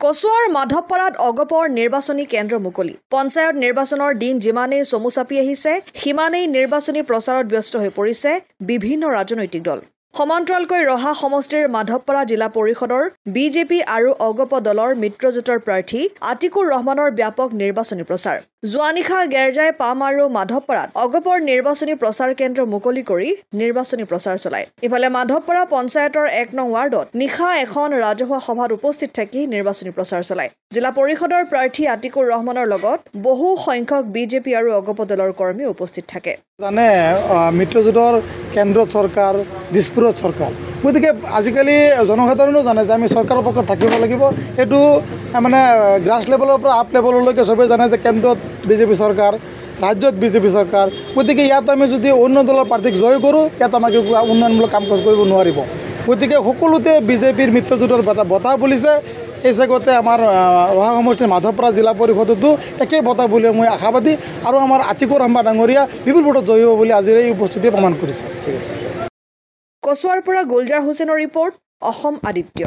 কচুৱাৰ মাধৱপাৰাত অগপৰ নিৰ্বাচনী কেন্দ্ৰ মুকলি পঞ্চায়ত নিৰ্বাচনৰ দিন যিমানেই চমু চাপি আহিছে সিমানেই নিৰ্বাচনী প্ৰচাৰত ব্যস্ত হৈ পৰিছে বিভিন্ন ৰাজনৈতিক দল সমান্তৰালকৈ ৰহা সমষ্টিৰ মাধৱপাৰা জিলা পৰিষদৰ বিজেপি আৰু অগপ দলৰ মিত্ৰজোঁটৰ প্ৰাৰ্থী আতিকুৰ ৰহমানৰ ব্যাপক নিৰ্বাচনী প্ৰচাৰ জোৱানিখা গেৰজাই পাম আৰু মাধৱপাৰাত অগপৰ নিৰ্বাচনী প্ৰচাৰ কেন্দ্ৰ মুকলি কৰি নিৰ্বাচনী প্ৰচাৰ চলায় ইফালে মাধৱপাৰা পঞ্চায়তৰ 1 নং ৱাৰ্ডত নিশা এখন ৰাজহুৱা সভাত উপস্থিত থাকি নিৰ্বাচনী প্ৰচাৰ চলায় জিলা পৰিষদৰ প্ৰাৰ্থী আতিকুৰ ৰহমানৰ লগত বহু সংখ্যক বিজেপি আৰু অগপ দলৰ কৰ্মী উপস্থিত থাকে জানে মিত্ৰজোঁটৰ কেন্দ্ৰত চৰকাৰ দিছপুৰত চৰকাৰ গতিকে আজিকালি জনসাধাৰণেও জানে যে আমি চৰকাৰৰ পক্ষত থাকিব লাগিব এইটো মানে গ্ৰাছ লেভেলৰ পৰা আপ লেভেললৈকে চবেই জানে যে কেন্দ্ৰত বিজেপি চৰকাৰ ৰাজ্যত বিজেপি চৰকাৰ গতিকে ইয়াত আমি যদি অন্য দলৰ প্ৰাৰ্থীক জয় কৰোঁ ইয়াত আমাক উন্নয়নমূলক কাম কৰিব নোৱাৰিব গতিকে সকলোতে বিজেপিৰ মিত্ৰজোঁটৰ বঁটা বুলিছে এই জেগাতে আমাৰ ৰহা সমষ্টিৰ মাধৱপাৰা জিলা পৰিষদতো একেই বঁটা বুলি মই আশাবাদী আৰু আমাৰ আতিকুৰ ৰহমান ডাঙৰীয়া বিপুল ভোটত জয়ী হ'ব বুলি আজিৰ এই উপস্থিতিয়ে প্ৰমাণ কৰিছে ঠিক আছে কচুৱাৰ পৰা গুলজাৰ হুছেইনৰ ৰিপৰ্ট অসম আদিত্য।